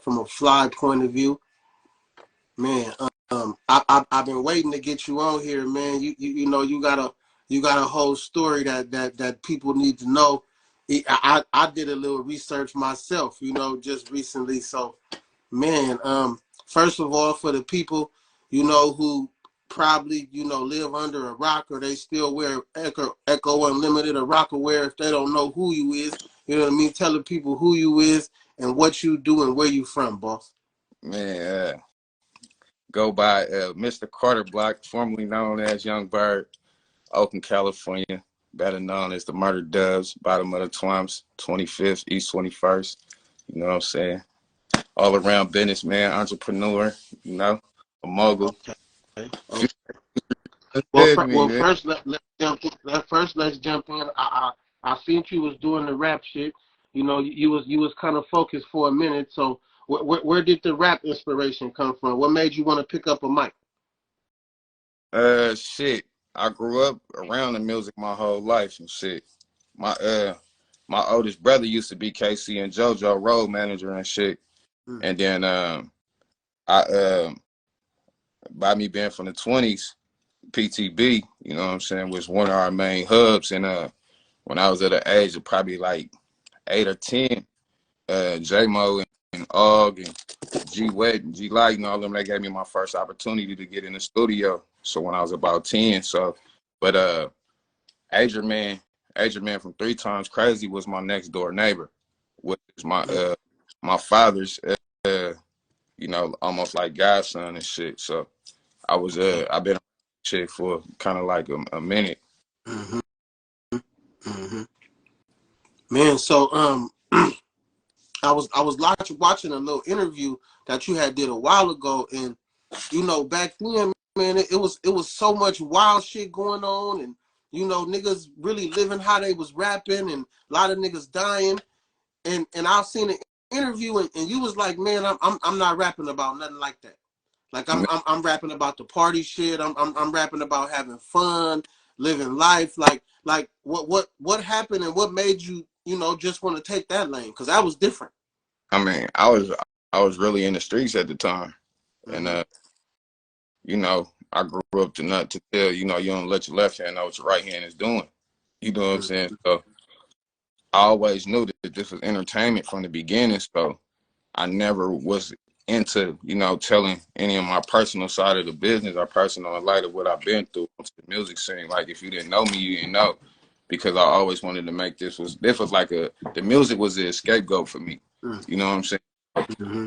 from a fly point of view. Man, I've been waiting to get you on here, man. You know you got a whole story that people need to know. I did a little research myself, you know, just recently. So, man, first of all, for the people, you know, who probably, you know, live under a rock, or they still wear Echo Unlimited or Rockaware, if they don't know who you is, you know what I mean? Tell the people who you is and what you do and where you from, boss. Man, go by Mr. Carterblock, formerly known as Young Byrd, Oakland, California, better known as the Murder Doves, bottom of the Twumps, 25th, East 21st. You know what I'm saying? All around businessman, entrepreneur, you know, a mogul. Okay. Me, First let's jump in. I seen you was doing the rap shit. You know, you was kind of focused for a minute. So where did the rap inspiration come from? What made you want to pick up a mic? Shit. I grew up around the music my whole life and shit. My oldest brother used to be KC and JoJo road manager and shit. And then I by me being from the 20s, PTB, you know what I'm saying, was one of our main hubs. And when I was at the age of probably like 8 or 10, J-Mo and Og and G-Wet and G-Light and all them, they gave me my first opportunity to get in the studio. So when I was about 10, but Adrian Man from 3 Times Crazy was my next door neighbor, which is my father's, you know, almost like godson and shit. So I've been chick for kind of like a minute. Mm-hmm. Mm-hmm. Man, so I was watching a little interview that you had did a while ago, and you know back then, man, it was so much wild shit going on, and you know niggas really living how they was rapping, and a lot of niggas dying, and I've seen an interview, and you was like, man, I'm not rapping about nothing like that. Like I'm rapping about the party shit. I'm rapping about having fun, living life. Like what happened and what made you, you know, just want to take that lane? Because that was different. I mean, I was really in the streets at the time, and you know, I grew up to not to tell, you know, you don't let your left hand know what your right hand is doing. You know what I'm saying? So I always knew that this was entertainment from the beginning. So I never was into, you know, telling any of my personal side of the business or personal light of what I've been through to the music scene. Like if you didn't know me, you didn't know, because I always wanted to make this was like the music was the scapegoat for me. You know what I'm saying? Mm-hmm.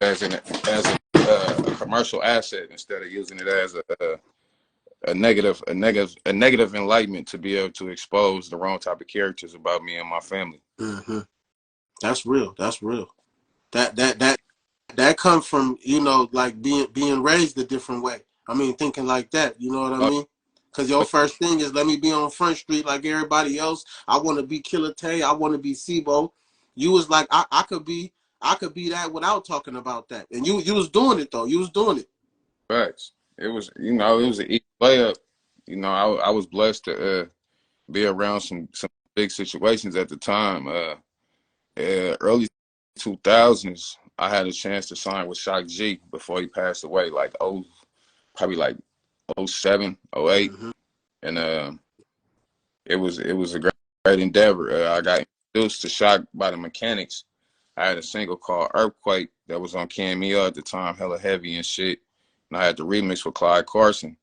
As a commercial asset instead of using it as a negative enlightenment to be able to expose the wrong type of characters about me and my family. Mm-hmm. That's real. That's real. That comes from, you know, like being raised a different way. I mean, thinking like that. You know what I mean? Because your first thing is, let me be on Front Street like everybody else. I want to be Killer Tay. I want to be Sibo. You was like, I could be that without talking about that. And you was doing it though. You was doing it. Facts. It was, you know, it was an easy layup. You know, I was blessed to be around some big situations at the time. Early 2000s, I had a chance to sign with Shock G before he passed away, like probably like 07, 08. Mm-hmm. And it was a great endeavor. I got introduced to Shock by the Mechanics. I had a single called Earthquake that was on Cameo at the time, hella heavy and shit. And I had the remix with Clyde Carson.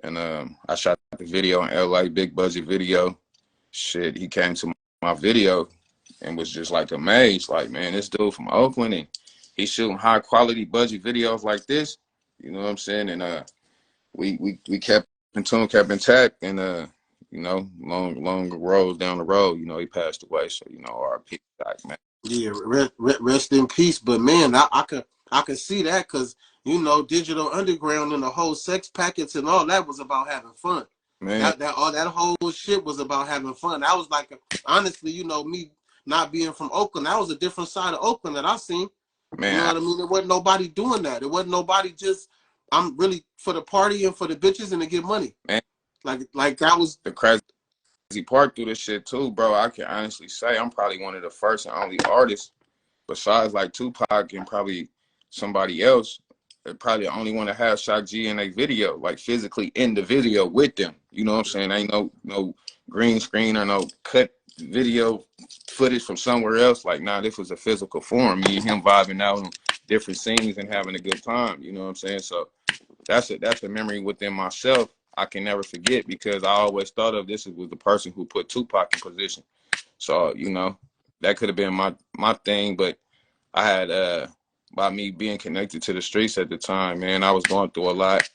And I shot the video in LA, big budget video. Shit, he came to my video and was just like amazed, like, man, this dude from Oakland, and he's shooting high quality budget videos like this. You know what I'm saying? And we kept in tune, kept intact, and you know, long roads down the road, you know, he passed away. So, you know, RIP, man. Yeah, rest in peace. But man, I could see that, because you know, Digital Underground and the whole sex packets and all that was about having fun. Man, That whole shit was about having fun. That was like, honestly, you know, me not being from Oakland, that was a different side of Oakland that I seen. man, You know what I mean? There wasn't nobody doing that. There wasn't nobody just, I'm really for the party and for the bitches and to get money. Man, like that was the crazy part through this shit too, bro. I can honestly say I'm probably one of the first and only artists besides like Tupac and probably somebody else, they probably the only one that has Shock G in a video, like physically in the video with them. You know what I'm saying? Ain't no green screen or no cut video footage from somewhere else. Like, nah, this was a physical form. Me and him vibing out on different scenes and having a good time. You know what I'm saying? So that's a memory within myself I can never forget, because I always thought of this was the person who put Tupac in position. So, you know, that could have been my thing, but I had by me being connected to the streets at the time, man, I was going through a lot,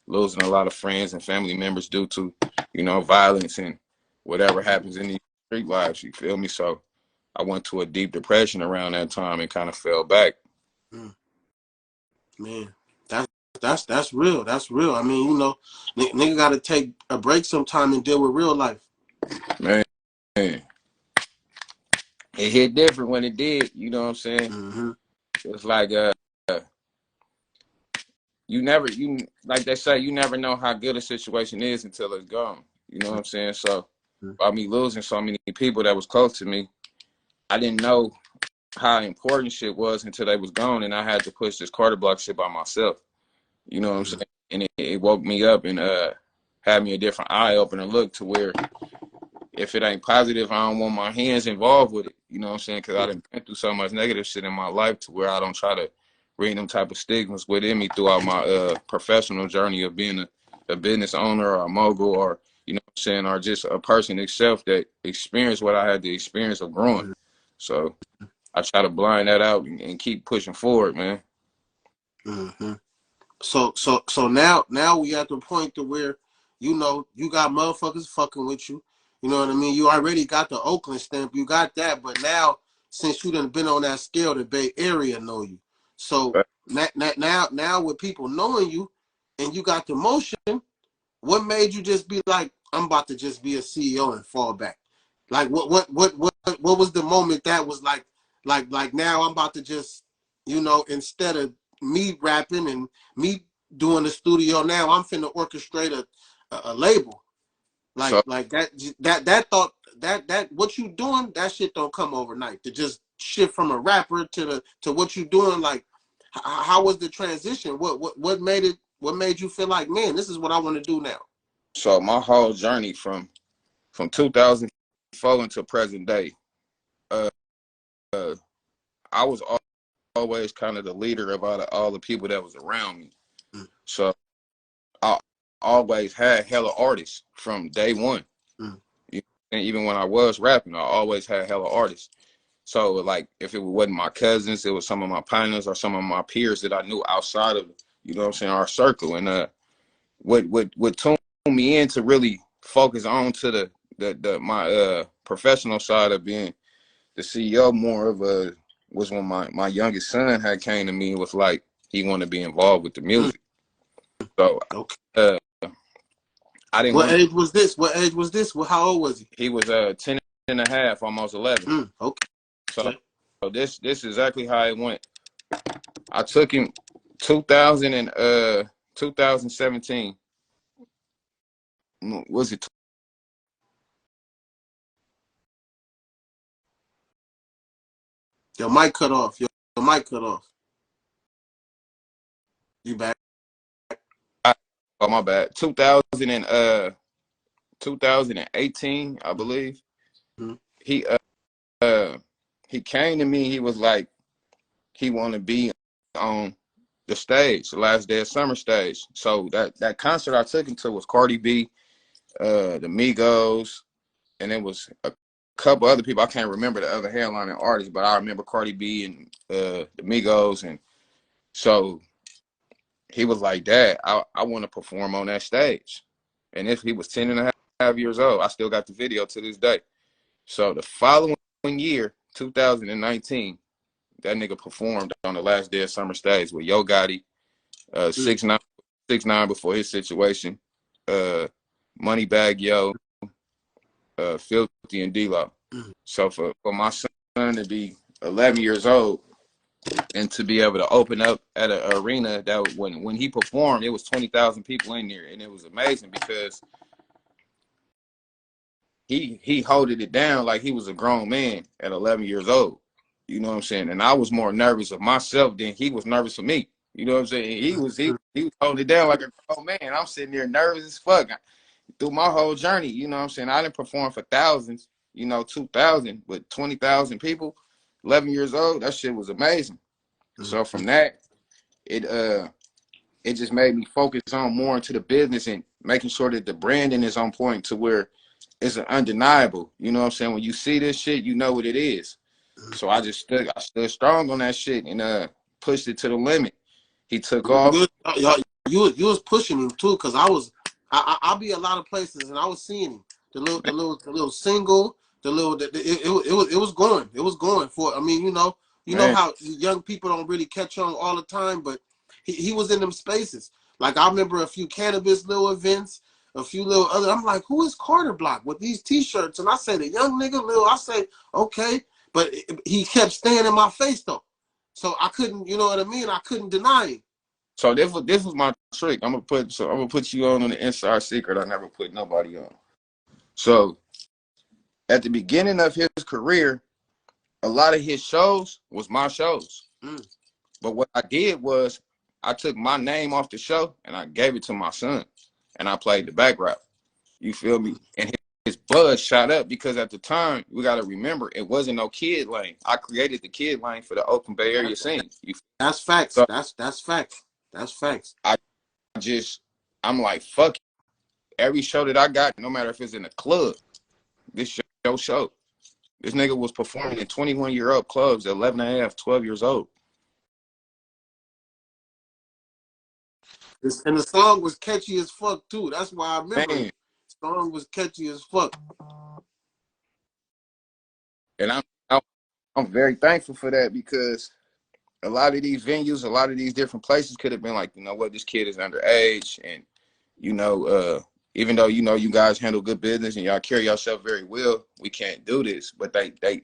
losing a lot of friends and family members due to, you know, violence and whatever happens in these street lives, you feel me? So I went to a deep depression around that time and kind of fell back. Man, that's real. That's real. I mean, you know, nigga got to take a break sometime and deal with real life. Man, it hit different when it did. You know what I'm saying? It's like you like they say, you never know how good a situation is until it's gone. You know what I'm saying? So by me losing so many people that was close to me, I didn't know how important shit was until they was gone, and I had to push this Carterblock shit by myself. You know what I'm saying? And it woke me up and had me a different eye opener look to where if it ain't positive, I don't want my hands involved with it. You know what I'm saying? Because I done been through so much negative shit in my life to where I don't try to bring them type of stigmas within me throughout my professional journey of being a business owner or a mogul, or, you know what I'm saying, or just a person itself that experienced what I had the experience of growing. So I try to blind that out and keep pushing forward, man. So now we at the point to where, you know, you got motherfuckers fucking with you. You know what I mean? You already got the Oakland stamp. You got that. But now, since you done been on that scale, the Bay Area know you. So now with people knowing you and you got the motion, what made you just be like, I'm about to just be a CEO and fall back? Like what was the moment that was like now I'm about to just, you know, instead of me rapping and me doing the studio, now I'm finna orchestrate a label. Like that thought that what you doing, that shit don't come overnight. To just shift from a rapper to what you doing, like how was the transition? What made you feel like, man, this is what I want to do now? So my whole journey from 2004 until present day, uh, I was always kind of the leader of all the people that was around me. So I always had hella artists from day one. And even when I was rapping, I always had hella artists. So like if it wasn't my cousins, it was some of my partners or some of my peers that I knew outside of, you know what I'm saying, our circle. And what tuned me in to really focus on to my professional side of being the CEO more of was when my youngest son had came to me and was like, he wanted to be involved with the music. So I didn't What age was this? What age was this? How old was he? He was 10 and a half, almost 11. Okay. So this is exactly how it went. I took him 2017. Was it? Your mic cut off. Your mic cut off. You back? Oh, my bad. 2018, I believe. He came to me. He was like, he wanted to be on the stage, the last day of summer stage. So that concert I took him to was Cardi B, the Migos, and it was a couple other people. I can't remember the other headlining artists, but I remember Cardi B and the Migos. And so he was like, Dad, I want to perform on that stage. And if he was 10 and a half years old, I still got the video to this day. So the following year, 2019, that nigga performed on the last day of summer stage with Yo Gotti, 6ix9ine before his situation, Moneybag Yo, Filthy, and D-Lo. So for my son to be 11 years old and to be able to open up at an arena that when he performed, it was 20,000 people in there, and it was amazing because he holded it down like he was a grown man at 11 years old. You know what I'm saying? And I was more nervous of myself than he was nervous of me. You know what I'm saying? He was holding it down like a grown man. I'm sitting there nervous as fuck through my whole journey. You know what I'm saying? I didn't perform for thousands, 2,000, but 20,000 people, 11 years old. That shit was amazing. So from that, it just made me focus on more into the business and making sure that the branding is on point to where it's undeniable. You know what I'm saying? When you see this shit, you know what it is. So I stood strong on that shit and pushed it to the limit. He took off. You was pushing him too, cause I'll be a lot of places and I was seeing him. The little single, it was going for. I mean, you know how young people don't really catch on all the time, but he was in them spaces. Like I remember a few cannabis little events, a few little other. I'm like, who is Carterblock with these T-shirts? And I say the young nigga, little. I say okay, but he kept staying in my face though, so I couldn't. You know what I mean? I couldn't deny him. So this was my trick. I'm gonna put you on the inside secret I never put nobody on. So at the beginning of his career, a lot of his shows was my shows. But what I did was I took my name off the show and I gave it to my son, and I played the back route. You feel me? And his buzz shot up because at the time, we got to remember, it wasn't no kid lane. I created the kid lane for the Oakland Bay Area scene. That's facts. So, that's facts. That's facts. I'm like, fuck it. Every show that I got, no matter if it's in a club, this show. This nigga was performing in 21-year-old clubs at 11 and a half, 12 years old. And the song was catchy as fuck too. That's why I remember it. The song was catchy as fuck. And I'm very thankful for that because a lot of these venues, a lot of these different places could have been like, you know what, this kid is underage, and even though you guys handle good business and y'all carry yourself very well, we can't do this. But they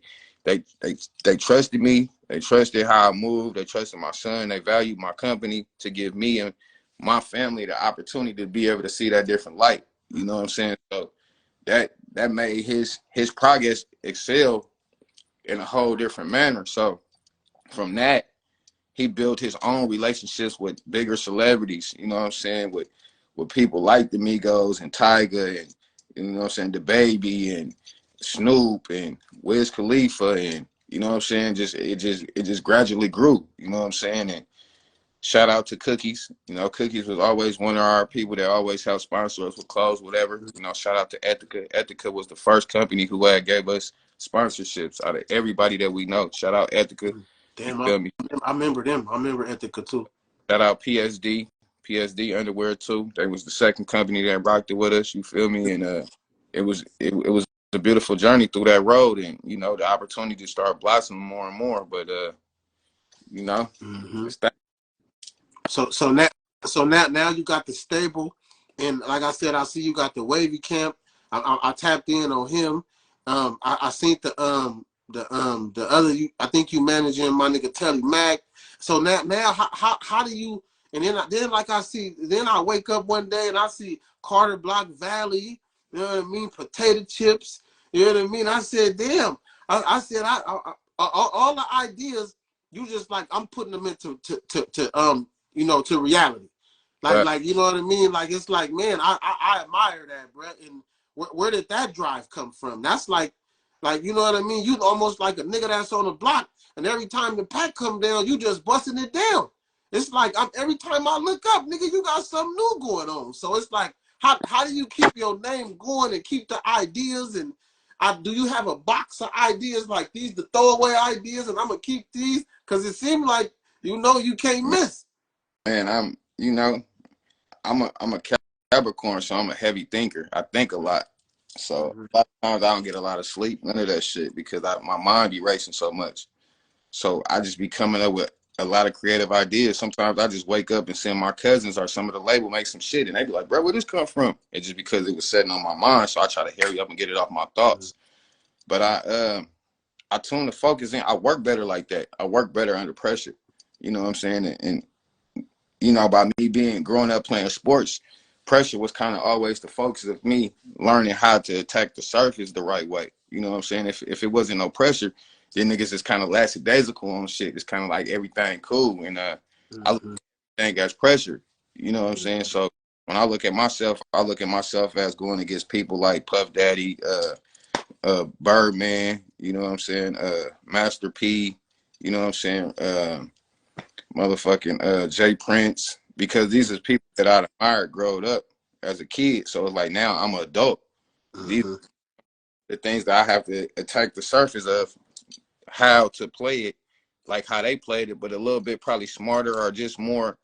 trusted me. They trusted how I moved. They trusted my son. They valued my company to give me and my family the opportunity to be able to see that different light. You know what I'm saying? So that made his progress excel in a whole different manner. So from that, he built his own relationships with bigger celebrities, you know what I'm saying, with people like the Migos and Tyga and, you know what I'm saying, the Baby and Snoop and Wiz Khalifa, and, you know what I'm saying, it just gradually grew, you know what I'm saying. And shout out to Cookies. You know, Cookies was always one of our people that always helped sponsor us with clothes, whatever. You know, shout out to Ethica. Ethica was the first company who gave us sponsorships out of everybody that we know. Shout out Ethica. Damn, I remember them. I remember Ethica too. Shout out PSD Underwear too. They was the second company that rocked it with us. You feel me? And it was a beautiful journey through that road, and you know, the opportunity to start blossoming more and more. But you know, it's that. So now you got the stable, and like I said, I see you got the Wavy Camp. I tapped in on him. I seen the other. I think you managing my nigga Telly Mac. So now how do you? And then like I see, then I wake up one day and I see Carterblock Valley. You know what I mean? Potato chips. You know what I mean? I said, damn. I said all the ideas. You just like I'm putting them into to reality. Like you know what I mean? Like it's like, man, I admire that, bro. And where did that drive come from? That's like you know what I mean? You almost like a nigga that's on the block, and every time the pack come down, you just busting it down. It's like every time I look up, nigga, you got something new going on. So it's like, how do you keep your name going and keep the ideas? And do you have a box of ideas like these, the throwaway ideas, and I'm gonna keep these? Because it seems like you can't miss. Man, I'm a Capricorn, so I'm a heavy thinker. I think a lot. So a lot of times I don't get a lot of sleep, none of that shit, because my mind be racing so much. So I just be coming up with a lot of creative ideas. Sometimes I just wake up and send my cousins or some of the label make some shit, and they be like, bro, where this come from? It's just because it was sitting on my mind, so I try to hurry up and get it off my thoughts. But I tune the focus in. I work better like that. I work better under pressure. You know what I'm saying? And you know, by me growing up playing sports, pressure was kind of always the focus of me learning how to attack the surface the right way. You know what I'm saying? If it wasn't no pressure, then niggas is kind of lackadaisical on shit. It's kind of like everything cool, and I look at everything as pressure. You know what I'm saying? So when I look at myself as going against people like Puff Daddy, Birdman, you know what I'm saying, Master P, you know what I'm saying, motherfucking Jay Prince, because these are people that I admired growing up as a kid. So it's like now I'm an adult. These are the things that I have to attack the surface of how to play it, like how they played it, but a little bit probably smarter or just more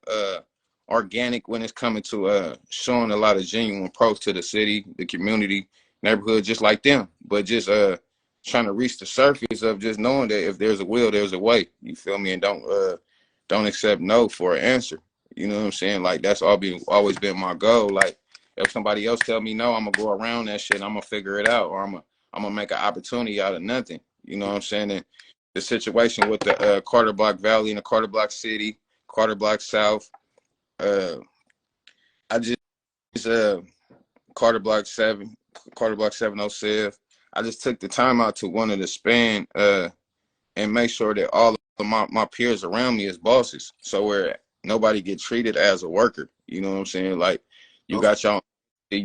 organic when it's coming to showing a lot of genuine approach to the city, the community, neighborhood, just like them. But just trying to reach the surface of just knowing that if there's a will, there's a way. You feel me? And don't accept no for an answer. You know what I'm saying? Like that's always been my goal. Like if somebody else tell me no, I'm gonna go around that shit and I'm gonna figure it out, or I'm gonna make an opportunity out of nothing. You know what I'm saying? And the situation with the Carterblock Valley and the Carterblock City, Carterblock South, I just Carterblock 7, Carterblock 707. I just took the time out to one of the span and make sure that all of my peers around me is bosses. So where nobody get treated as a worker. You know what I'm saying? Like you got your own entity,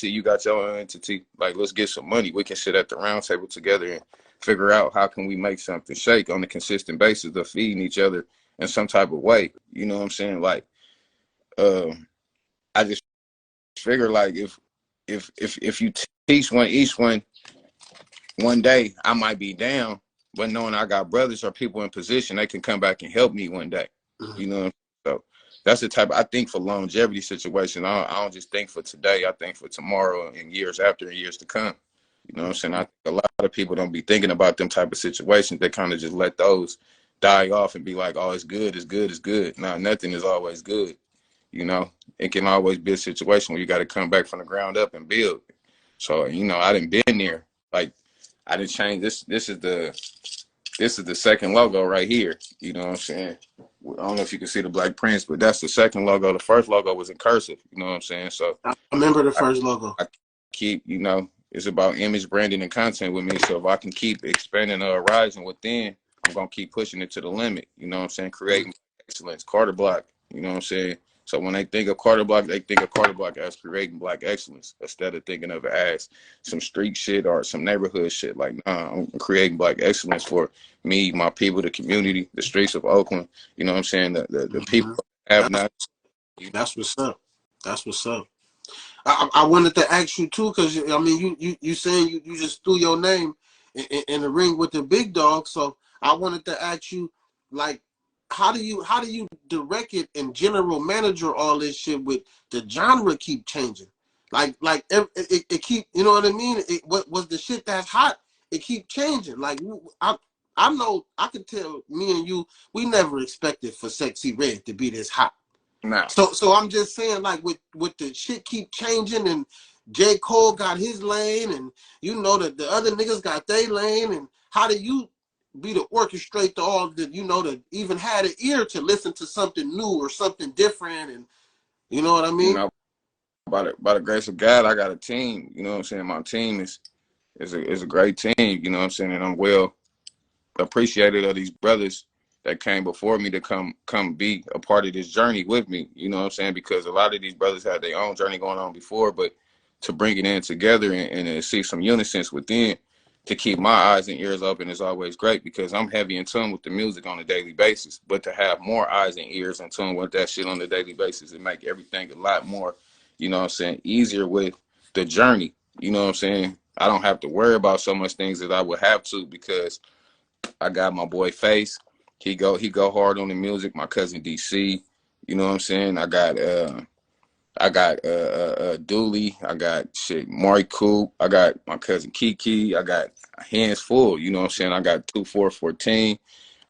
you got your own entity. Like let's get some money. We can sit at the round table together and figure out how can we make something shake on a consistent basis of feeding each other in some type of way. You know what I'm saying? Like I just figure like if you teach each one day, I might be down, but knowing I got brothers or people in position, they can come back and help me one day. You know, so that's the type I think for longevity situation. I don't just think for today. I think for tomorrow and years after and years to come. You know what I'm saying? I think a lot of people don't be thinking about them type of situations. They kind of just let those die off and be like, oh, it's good, it's good, it's good. Nah, nothing is always good. You know, it can always be a situation where you got to come back from the ground up and build. So, you know, I done been there. Like, I didn't change this. This is the second logo right here. You know what I'm saying? I don't know if you can see the Black Prince, but that's the second logo. The first logo was in cursive. You know what I'm saying? So I remember the first logo. I keep, you know, it's about image branding and content with me. So if I can keep expanding the horizon within, I'm gonna keep pushing it to the limit. You know what I'm saying? Creating excellence. Carterblock. You know what I'm saying? So when they think of Carterblock, they think of Carterblock as creating Black excellence instead of thinking of it as some street shit or some neighborhood shit. Like, nah, I'm creating Black excellence for me, my people, the community, the streets of Oakland. You know what I'm saying? The people have not. That's what's up. That's what's up. I wanted to ask you too, because I mean, you saying you just threw your name in the ring with the big dog. So I wanted to ask you, like, how do you direct it and general manager all this shit with the genre keep changing? Like it keep, you know what I mean? What was the shit that's hot? It keep changing. Like I know I can tell me and you, we never expected for Sexy Red to be this hot. Nah. So I'm just saying, like with the shit keep changing, and J. Cole got his lane, and you know that the other niggas got their lane, and how do you be the orchestrate to all that, you know, to even had an ear to listen to something new or something different, and you know what I You mean? know, by the grace of God, I got a team. You know what I'm saying? My team is a great team. You know what I'm saying? And I'm well appreciated of these brothers that came before me to come be a part of this journey with me. You know what I'm saying? Because a lot of these brothers had their own journey going on before, but to bring it in together and see some unison within, to keep my eyes and ears open is always great, because I'm heavy in tune with the music on a daily basis. But to have more eyes and ears in tune with that shit on a daily basis, it make everything a lot more, you know what I'm saying, easier with the journey. You know what I'm saying? I don't have to worry about so much things that I would have to, because I got my boy Face. He go hard on the music. My cousin DC. You know what I'm saying? I got Dooley. I got shit Mari Coop. I got my cousin Kiki. I got hands full. You know what I'm saying? I got 2414.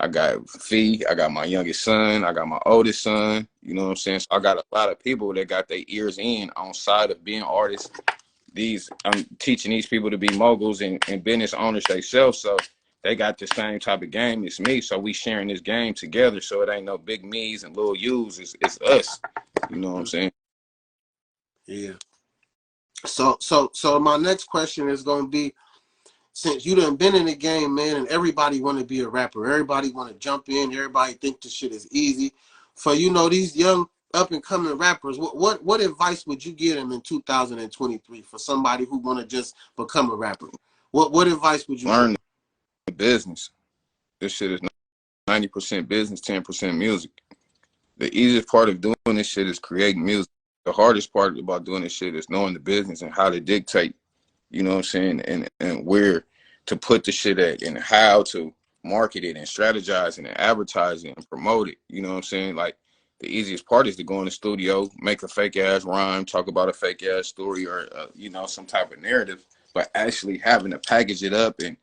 I got Fee. I got my youngest son. I got my oldest son. You know what I'm saying? So I got a lot of people that got their ears in on side of being artists. I'm teaching these people to be moguls and business owners themselves. So they got the same type of game as me. So we sharing this game together. So it ain't no big me's and little U's. It's us. You know what I'm saying? Yeah. So my next question is going to be, since you done been in the game, man, and everybody want to be a rapper. Everybody want to jump in. Everybody think this shit is easy. For, you know, these young up-and-coming rappers, what advice would you give them in 2023 for somebody who want to just become a rapper? What advice would you give? Learn the business. This shit is 90% business, 10% music. The easiest part of doing this shit is creating music. The hardest part about doing this shit is knowing the business and how to dictate, you know what I'm saying, and where to put the shit at and how to market it and strategize it and advertise it and promote it. You know what I'm saying? Like, the easiest part is to go in the studio, make a fake ass rhyme, talk about a fake ass story or, you know, some type of narrative, but actually having to package it up and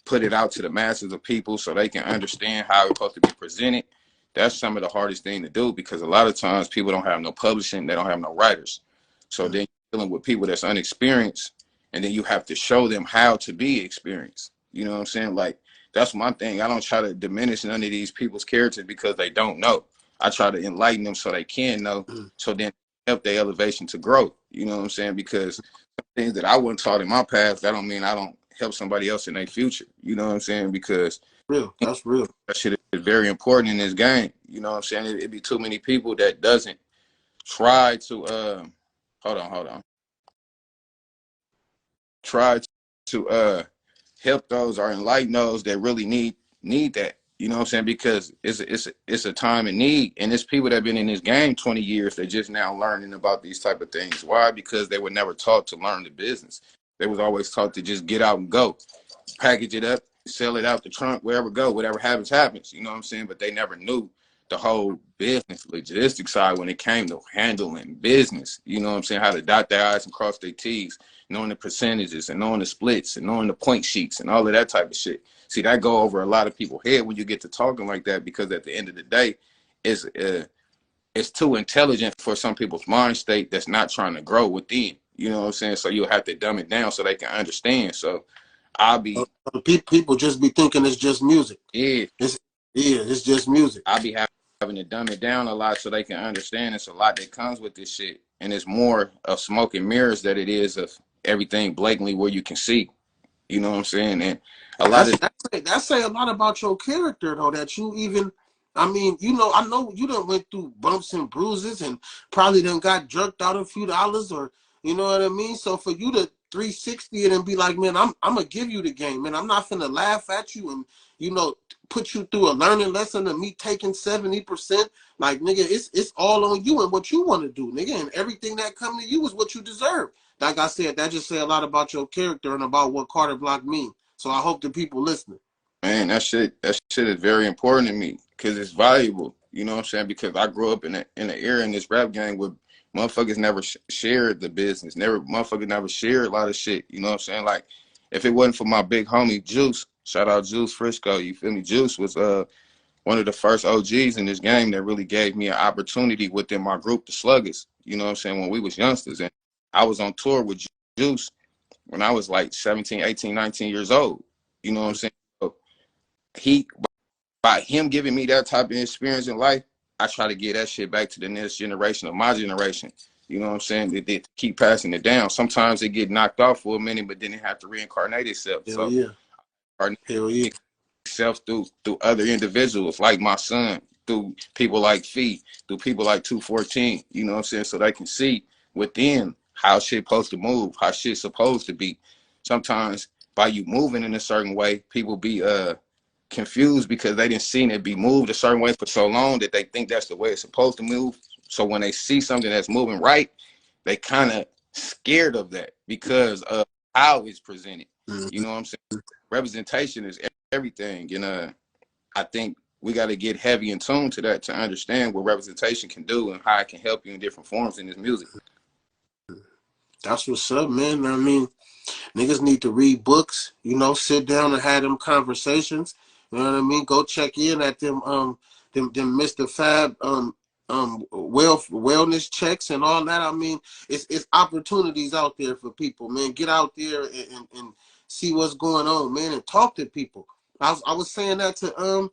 put it out to the masses of people so they can understand how it's supposed to be presented. That's some of the hardest thing to do, because a lot of times people don't have no publishing, they don't have no writers. So then you're dealing with people that's unexperienced, and then you have to show them how to be experienced. You know what I'm saying? Like, that's my thing. I don't try to diminish none of these people's characters because they don't know. I try to enlighten them so they can know, so then help their elevation to grow. You know what I'm saying? Because things that I wasn't taught in my past, that don't mean I don't help somebody else in their future. You know what I'm saying? Because that's real. That shit is very important in this game. You know what I'm saying? It'd be too many people that doesn't try to hold on. Try to help those or enlighten those that really need that. You know what I'm saying? Because it's a time of need, and it's people that have been in this game 20 years that just now learning about these type of things. Why? Because they were never taught to learn the business. They was always taught to just get out and go, package it up, sell it out the trunk, wherever go, whatever happens, happens. You know what I'm saying? But they never knew the whole business, logistics side when it came to handling business. You know what I'm saying? How to dot their I's and cross their T's, knowing the percentages and knowing the splits and knowing the point sheets and all of that type of shit. See, that go over a lot of people's head when you get to talking like that, because at the end of the day, it's too intelligent for some people's mind state that's not trying to grow within. You know what I'm saying? So you'll have to dumb it down so they can understand. So I'll be people just be thinking it's just music. It's just music. I'll be having to dumb it down a lot so they can understand it's a lot that comes with this shit. And it's more of smoke and mirrors that it is of everything blatantly where you can see. You know what I'm saying? And a lot of that say a lot about your character, though, that you even, I mean, you know, I know you done went through bumps and bruises and probably done got jerked out a few dollars, or, you know what I mean? So for you to 360 it and be like, man, I'm gonna give you the game, man. I'm not finna laugh at you and, you know, put you through a learning lesson of me taking 70%. Like, nigga, it's all on you and what you want to do, nigga, and everything that come to you is what you deserve. Like I said, that just say a lot about your character and about what Carterblock means. So I hope the people listening. Man, that shit is very important to me because it's valuable. You know what I'm saying? Because I grew up in an era in this rap gang where motherfuckers never shared the business. Motherfuckers never shared a lot of shit. You know what I'm saying? Like, if it wasn't for my big homie Juice, shout out Juice Frisco, you feel me? Juice was one of the first OGs in this game that really gave me an opportunity within my group, the Sluggers. You know what I'm saying? When we was youngsters, and I was on tour with Juice when I was like 17, 18, 19 years old. You know what I'm saying? So by him giving me that type of experience in life, I try to get that shit back to the next generation of my generation. You know what I'm saying? They keep passing it down. Sometimes it get knocked off for a minute, but then it have to reincarnate itself. Hell yeah. Hell yeah. Itself through other individuals like my son, through people like Fee, through people like 214. You know what I'm saying? So they can see within how shit supposed to move, how shit's supposed to be. Sometimes by you moving in a certain way, people be confused because they didn't see it be moved a certain way for so long that they think that's the way it's supposed to move. So when they see something that's moving right, they kind of scared of that because of how it's presented. You know what I'm saying? Representation is everything. And I think we got to get heavy in tune to that to understand what representation can do and how it can help you in different forms in this music. That's what's up, man. I mean, niggas need to read books, you know, sit down and have them conversations. You know what I mean? Go check in at them Mr. Fab wellness checks and all that. I mean, it's opportunities out there for people, man. Get out there and see what's going on, man, and talk to people. I was saying that to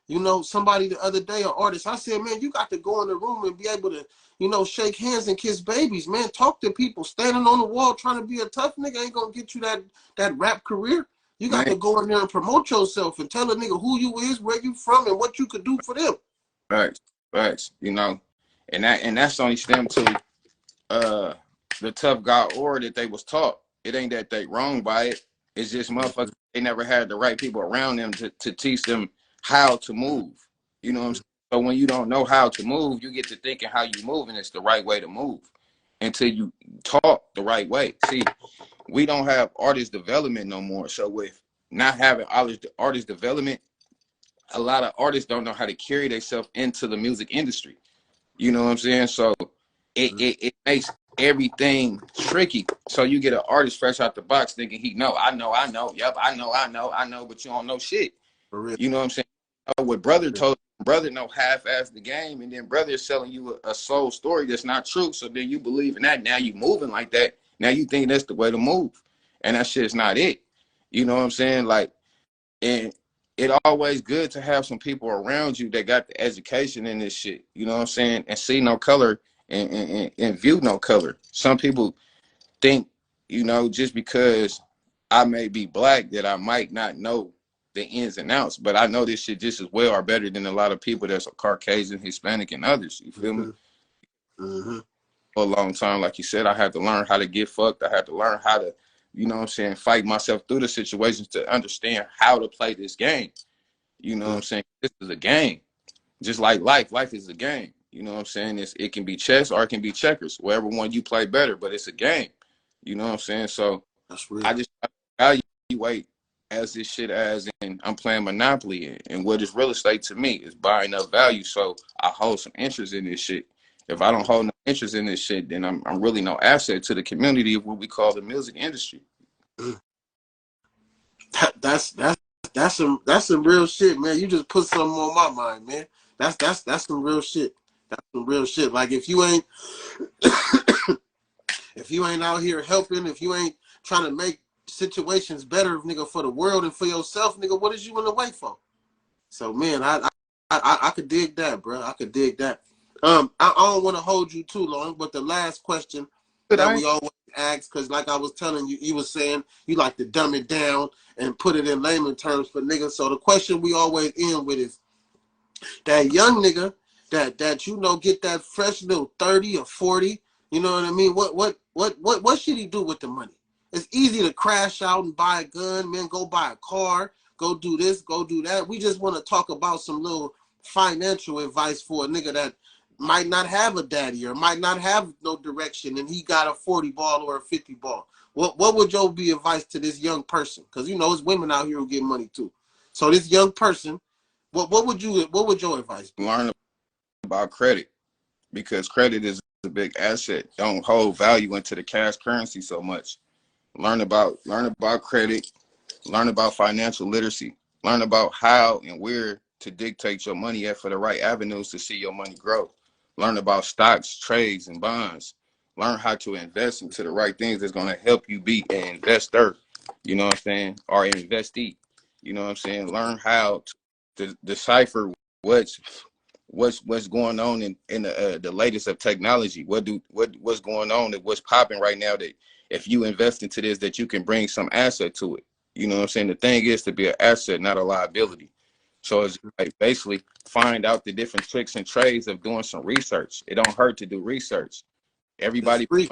you know, somebody the other day, an artist. I said, man, you got to go in the room and be able to, you know, shake hands and kiss babies, man. Talk to people. Standing on the wall trying to be a tough nigga ain't gonna get you that rap career. You got to go in there and promote yourself and tell a nigga who you is, where you from, and what you could do for them. Facts. You know, and that's only stemmed to the tough guy aura that they was taught. It ain't that they wrong by it. It's just motherfuckers, they never had the right people around them to teach them how to move. You know what I'm saying? So when you don't know how to move, you get to thinking how you move, and it's the right way to move until you talk the right way. See, we don't have artist development no more. So with not having artist development, a lot of artists don't know how to carry themselves into the music industry. You know what I'm saying? So it makes everything tricky. So you get an artist fresh out the box thinking I know, yep, I know, but you don't know shit. You know what I'm saying? What brother told brother know half-ass the game, and then brother is selling you a soul story that's not true. So then you believe in that. Now you moving like that. Now you think that's the way to move, and that shit's not it. You know what I'm saying? Like, and it always good to have some people around you that got the education in this shit. You know what I'm saying? And see no color and view no color. Some people think, you know, just because I may be black that I might not know the ins and outs, but I know this shit just as well or better than a lot of people that's Caucasian, Hispanic, and others. You feel me? For a long time, like you said, I had to learn how to get fucked. I had to learn how to, you know what I'm saying, fight myself through the situations to understand how to play this game. You know what I'm saying? This is a game. Just like life. Life is a game. You know what I'm saying? It can be chess or it can be checkers. Whatever one you play better, but it's a game. You know what I'm saying? So that's real. I just evaluate as this shit as in I'm playing Monopoly, and what is real estate to me is buying up value. So I hold some interest in this shit. If I don't hold no interest in this shit, then I'm really no asset to the community of what we call the music industry. That's some real shit, man. You just put something on my mind, man. That's some real shit. That's some real shit. Like if you ain't if you ain't out here helping, if you ain't trying to make situations better, nigga, for the world and for yourself, nigga, what is you in the way for? So man, I could dig that, bro. I could dig that. I don't want to hold you too long, but the last question that we always ask, because like I was telling you, you was saying you like to dumb it down and put it in layman terms for niggas. So the question we always end with is that young nigga that you know get that fresh little 30 or 40, you know what I mean? What should he do with the money? It's easy to crash out and buy a gun, man, go buy a car, go do this, go do that. We just want to talk about some little financial advice for a nigga that might not have a daddy or might not have no direction and he got a 40 ball or a 50 ball. What would your be advice to this young person? Because you know there's women out here who get money too. So this young person, what would your advice be? Learn about credit, because credit is a big asset. Don't hold value into the cash currency so much. Learn about credit, learn about financial literacy, learn about how and where to dictate your money at for the right avenues to see your money grow. Learn about stocks, trades, and bonds. Learn how to invest into the right things that's going to help you be an investor, you know what I'm saying, or an investee. You know what I'm saying? Learn how to decipher what's going on in the latest of technology. What's going on and what's popping right now that if you invest into this, that you can bring some asset to it. You know what I'm saying? The thing is to be an asset, not a liability. So it's like basically find out the different tricks and trades of doing some research. It don't hurt to do research. Everybody free.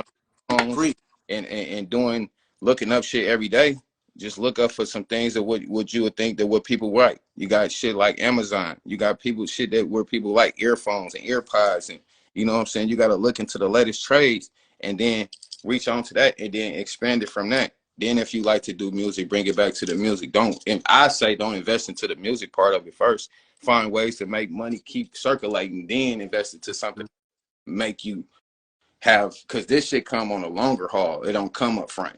And doing looking up shit every day. Just look up for some things that what you would think that what people like. You got shit like Amazon. You got people shit that where people like earphones and earpods, and you know what I'm saying? You got to look into the latest trades and then reach on to that and then expand it from that. Then if you like to do music, bring it back to the music. And I say don't invest into the music part of it first. Find ways to make money, keep circulating, then invest into something make you have, because this shit come on a longer haul. It don't come up front.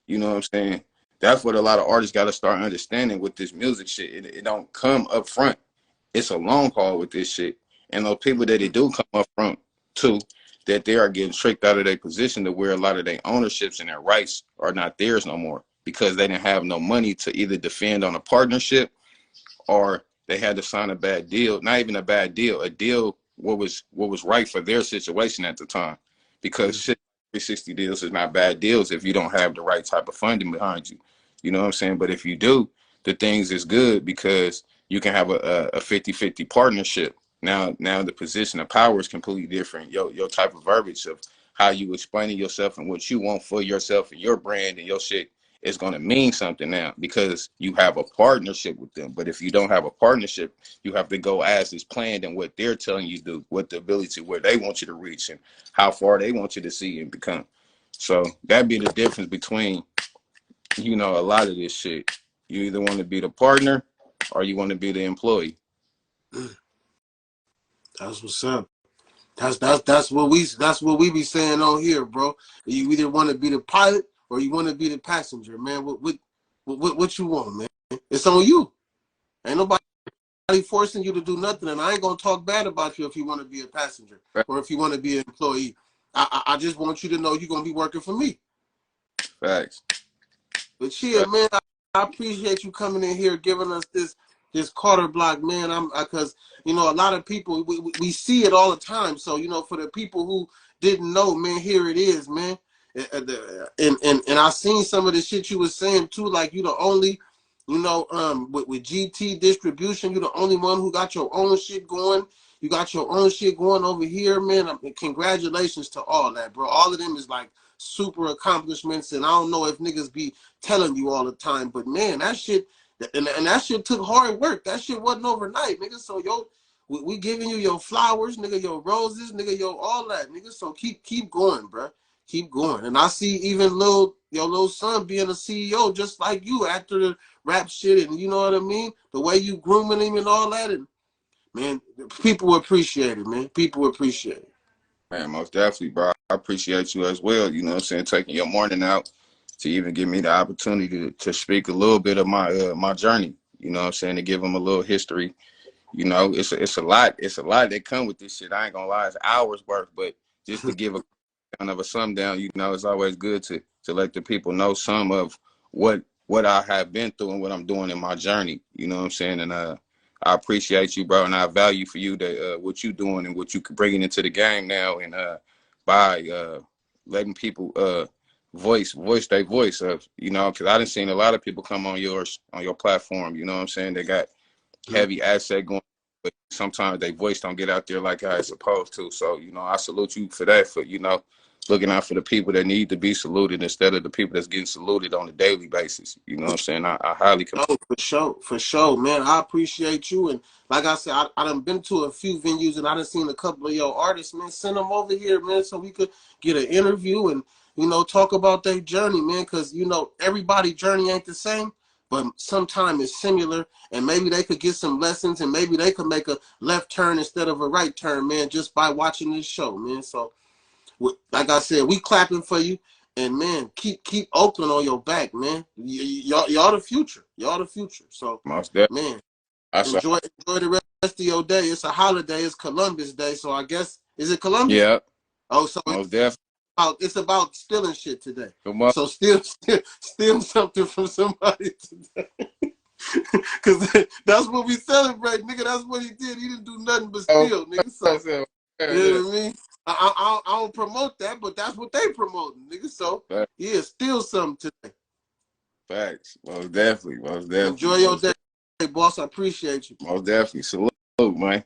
You know what I'm saying? That's what a lot of artists got to start understanding with this music shit. It don't come up front. It's a long haul with this shit. And those people that it do come up front too, that they are getting tricked out of their position to where a lot of their ownerships and their rights are not theirs no more because they didn't have no money to either defend on a partnership or they had to sign a bad deal. Not even a bad deal, a deal what was right for their situation at the time. Because shit, 360 deals is not bad deals if you don't have the right type of funding behind you. You know what I'm saying? But if you do, the things is good because you can have a 50-50 partnership. Now the position of power is completely different. Your type of verbiage of how you explaining yourself and what you want for yourself and your brand and your shit is going to mean something now because you have a partnership with them. But if you don't have a partnership, you have to go as is planned and what they're telling you to do, what the ability where they want you to reach and how far they want you to see and become. So that'd be the difference between, you know, a lot of this shit. You either want to be the partner or you want to be the employee. That's what's up. That's what we be saying on here, bro. You either want to be the pilot or you want to be the passenger, man. What you want, man? It's on you. Ain't nobody forcing you to do nothing, and I ain't gonna talk bad about you if you want to be a passenger or if you want to be an employee. I just want you to know you're gonna be working for me. Facts. But yeah, man, I appreciate you coming in here giving us this Carterblock, man. Because you know a lot of people we see it all the time. So you know, for the people who didn't know, man, here it is, man. And I seen some of the shit you was saying too. Like you the only, you know, with GT distribution, you the only one who got your own shit going. You got your own shit going over here, man. Congratulations to all that, bro. All of them is like super accomplishments, and I don't know if niggas be telling you all the time, but man, that shit, and that shit took hard work. That shit wasn't overnight, nigga. So we giving you your flowers, nigga, your roses, nigga, your all that, nigga. So keep going, bro. Keep going. And I see even your little son being a CEO just like you after the rap shit, and you know what I mean? The way you grooming him and all that, and man, people appreciate it, man. People appreciate it. Man, most definitely, bro. I appreciate you as well. You know what I'm saying? Taking your morning out to even give me the opportunity to speak a little bit of my my journey. You know what I'm saying? To give them a little history. You know, it's a lot. It's a lot that come with this shit. I ain't gonna lie, it's hours worth, but just to give a kind of a sum down, you know, it's always good to let the people know some of what I have been through and what I'm doing in my journey. You know what I'm saying? And I appreciate you, bro, and I value for you that what you doing and what you bringing into the game now, and by letting people voice their voice of, you know, because I done seen a lot of people come on your platform. You know what I'm saying? They got heavy asset going, but sometimes they voice don't get out there like how it's supposed to. So, you know, I salute you for that, for, you know, looking out for the people that need to be saluted instead of the people that's getting saluted on a daily basis. You know what I'm saying? I highly Oh, for sure, man. I appreciate you. And like I said, I done been to a few venues and I done seen a couple of your artists, man. Send them over here, man, so we could get an interview and, you know, talk about their journey, man. Because, you know, everybody's journey ain't the same, but sometimes it's similar. And maybe they could get some lessons and maybe they could make a left turn instead of a right turn, man, just by watching this show, man. So, like I said, we clapping for you. And man, keep Oakland on your back, man. Y'all the future. Y'all the future. So, most definitely. man, enjoy the rest of your day. It's a holiday. It's Columbus Day. So I guess, is it Columbus? Yeah. Oh, so most definitely. It's about stealing shit today. Come on. So steal something from somebody today. Because that's what we celebrate, nigga. That's what he did. He didn't do nothing but steal, nigga. So, you know what I mean? I don't promote that, but that's what they promoting, nigga. So, yeah, steal something today. Facts. Most definitely. Enjoy your day, boss. I appreciate you. Most definitely. Salute, man.